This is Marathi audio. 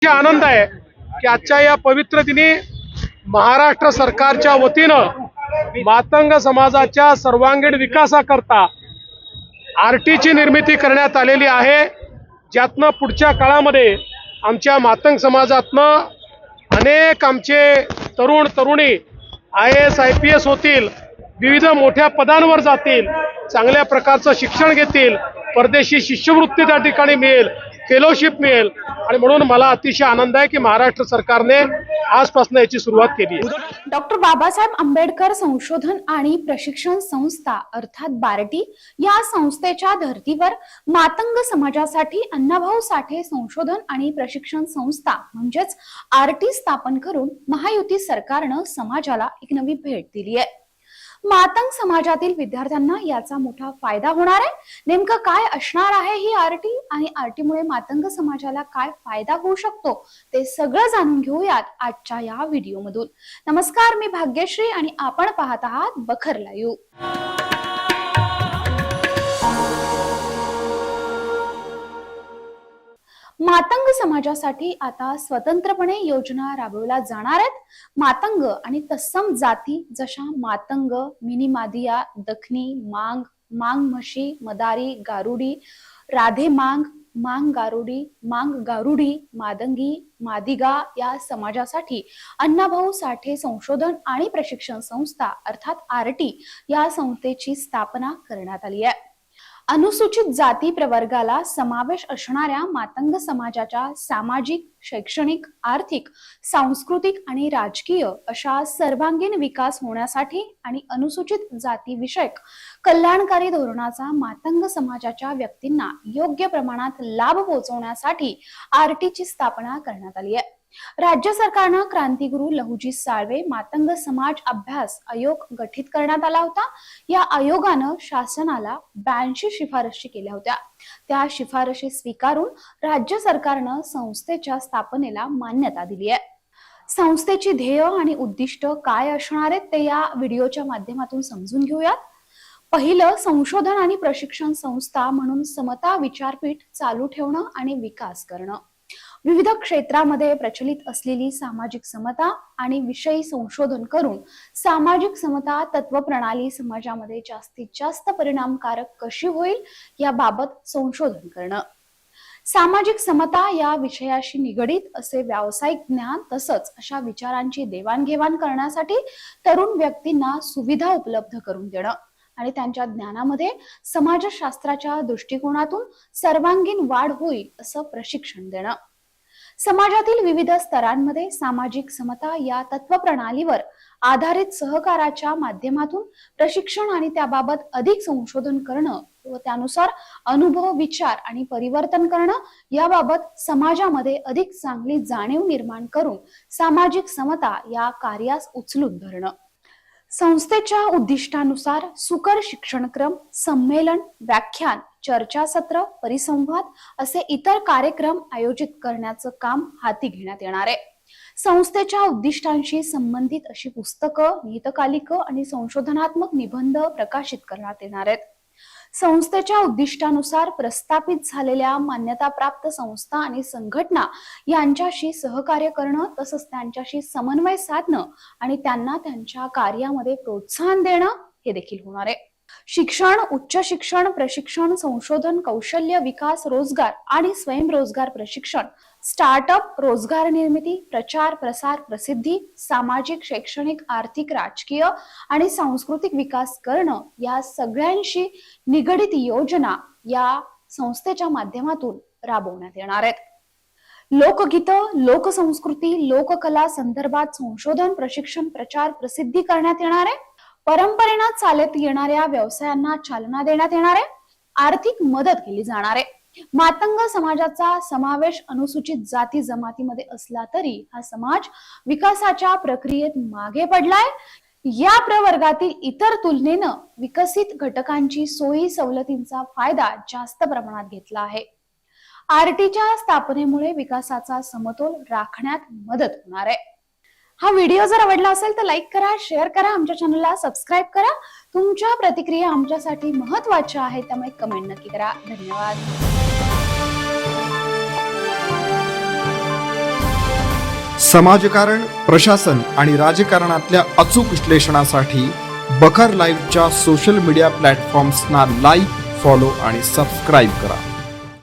आनंद आहे की आजच्या या पवित्र दिनी महाराष्ट्र सरकारच्या वतीनं मातंग समाजाच्या सर्वांगीण विकासाकरता आरटीची निर्मिती करण्यात आलेली आहे, ज्यातनं पुढच्या काळामध्ये आमच्या मातंग समाजातनं अनेक आमचे तरुण तरुणी IAS IPS होतील, विविध मोठ्या पदांवर जातील, चांगल्या प्रकारचं शिक्षण घेतील, परदेशी शिष्यवृत्ती त्या ठिकाणी मिळेल, फेलोशिप मिळेल आणि म्हणून मला अतिशय आनंद आहे की महाराष्ट्र सरकारने आजपासून याची सुरुवात केली आहे। डॉक्टर बाबासाहेब आंबेडकर संशोधन आणि प्रशिक्षण संस्था अर्थात बार्टी या संस्थेच्या धर्तीवर मातंग समाजासाठी अण्णाभाऊ साठे संशोधन आणि प्रशिक्षण संस्था म्हणजेच आरटी स्थापन करून महायुती सरकारनं समाजाला एक नवी भेट दिली आहे। मातंग समाजातील विद्यार्थ्यांना याचा मोठा फायदा होणार आहे। नेमकं काय असणार आहे ही आरटी आणि आरटीमुळे मातंग समाजाला काय फायदा होऊ शकतो ते सगळं जाणून घेऊयात आजच्या या व्हिडिओमधून। नमस्कार, मी भाग्यश्री आणि आपण पाहत आहात बखर लाईव्ह। मातंग समाजासाठी आता स्वतंत्रपणे योजना राबवल्या जाणार आहेत। मातंग आणि तत्सम जाती जशा मातंग, मिनी मादिया, दखनी, मांग, मांग म्हशी, मदारी, गारुडी, राधे मांग, मांग गारुडी, मांग गारुडी, मादंगी, मादिगा या समाजासाठी अण्णाभाऊ साठे संशोधन आणि प्रशिक्षण संस्था अर्थात आरटी या संस्थेची स्थापना करण्यात आली आहे। अनुसूचित जाती प्रवर्गाला समावेश असणाऱ्या मातंग समाजाच्या सामाजिक, शैक्षणिक, आर्थिक, सांस्कृतिक आणि राजकीय अशा सर्वांगीण विकास होण्यासाठी आणि अनुसूचित जाती विषयक कल्याणकारी धोरणाचा मातंग समाजाच्या व्यक्तींना योग्य प्रमाणात लाभ पोहोचवण्यासाठी आरटीची स्थापना करण्यात आली आहे। राज्य सरकारनं क्रांतिगुरु लहुजी साळवे मातंग समाज अभ्यास आयोग गठीत करण्यात आला होता। या आयोगानं शासनाला 82 शिफारशी केल्या होत्या। त्या शिफारशी स्वीकारून राज्य सरकारनं संस्थेच्या स्थापनेला मान्यता दिली आहे। संस्थेची ध्येय आणि उद्दिष्ट काय असणार आहेत ते या व्हिडिओच्या माध्यमातून समजून घेऊयात। पहिलं, संशोधन आणि प्रशिक्षण संस्था म्हणून समता विचारपीठ चालू ठेवणं आणि विकास करणं। विविध क्षेत्रामध्ये प्रचलित असलेली सामाजिक समता आणि विषयी संशोधन करून सामाजिक समता तत्वप्रणाली समाजामध्ये जास्तीत जास्त परिणामकारक कशी होईल याबाबत संशोधन करणं। सामाजिक समता या विषयाशी निगडीत असे व्यावसायिक ज्ञान तसंच अशा विचारांची देवाणघेवाण करण्यासाठी तरुण व्यक्तींना सुविधा उपलब्ध करून देणं आणि त्यांच्या ज्ञानामध्ये समाजशास्त्राच्या दृष्टिकोनातून सर्वांगीण वाढ होईल असं प्रशिक्षण देणं। समाजातील विविध स्तरांमध्ये सामाजिक समता या तत्वप्रणालीवर आधारित सहकाराच्या माध्यमातून प्रशिक्षण आणि त्याबाबत अधिक संशोधन करणं व त्यानुसार अनुभव, विचार आणि परिवर्तन करणं याबाबत समाजामध्ये अधिक चांगली जाणीव निर्माण करून सामाजिक समता या कार्यास उचलून धरणं। संस्थेच्या उद्दिष्टानुसार सुकर शिक्षणक्रम, संमेलन, व्याख्यान, चर्चासत्र, परिसंवाद असे इतर कार्यक्रम आयोजित करण्याचं काम हाती घेण्यात येणार आहे। संस्थेच्या उद्दिष्टांशी संबंधित अशी पुस्तकं, नियतकालिकं आणि संशोधनात्मक निबंध प्रकाशित करण्यात येणार आहेत। संस्थेच्या उद्दिष्टानुसार प्रस्थापित झालेल्या मान्यताप्राप्त संस्था आणि संघटना यांच्याशी सहकार्य करणं तसंच त्यांच्याशी समन्वय साधणं आणि त्यांना त्यांच्या कार्यामध्ये प्रोत्साहन देणं हे देखील होणार आहे। शिक्षण, उच्च शिक्षण, प्रशिक्षण, संशोधन, कौशल्य विकास, रोजगार आणि स्वयंरोजगार प्रशिक्षण, स्टार्टअप, रोजगार निर्मिती, प्रचार, प्रसार, प्रसिद्धी, सामाजिक, शैक्षणिक, आर्थिक, राजकीय आणि सांस्कृतिक विकास करणं या सगळ्यांशी निगडित योजना या संस्थेच्या माध्यमातून राबवण्यात येणार आहेत। लोकगीतं, लोकसंस्कृती, लोककला संदर्भात संशोधन, प्रशिक्षण, प्रचार, प्रसिद्धी करण्यात येणार आहे। परंपरेनं चालत येणाऱ्या व्यवसायांना चालना देण्यात येणार आहे। आर्थिक मदत केली जाणार आहे। मातंग समाजाचा समावेश अनुसूचित जाती जमातीमध्ये असला तरी हा समाज विकासाच्या प्रक्रियेत मागे पडलाय। या प्रवर्गातील इतर तुलनेनं विकसित घटकांची सोयी सवलतींचा फायदा जास्त प्रमाणात घेतला आहे। आरटीच्या स्थापनेमुळे विकासाचा समतोल राखण्यात मदत होणार आहे। हा व्हिडिओ जर आवडला असेल तर लाईक करा, शेअर करा, आमच्या चॅनलला सबस्क्राईब करा। तुमच्या प्रतिक्रिया आमच्यासाठी महत्त्वाच्या आहेत, त्यामुळे कमेंट नक्की करा। धन्यवाद। समाजकारण, प्रशासन आणि राजकारणातल्या अचूक विश्लेषणासाठी बखर लाईव्हच्या सोशल मीडिया प्लॅटफॉर्म्सना लाईक, फॉलो आणि सबस्क्राईब करा.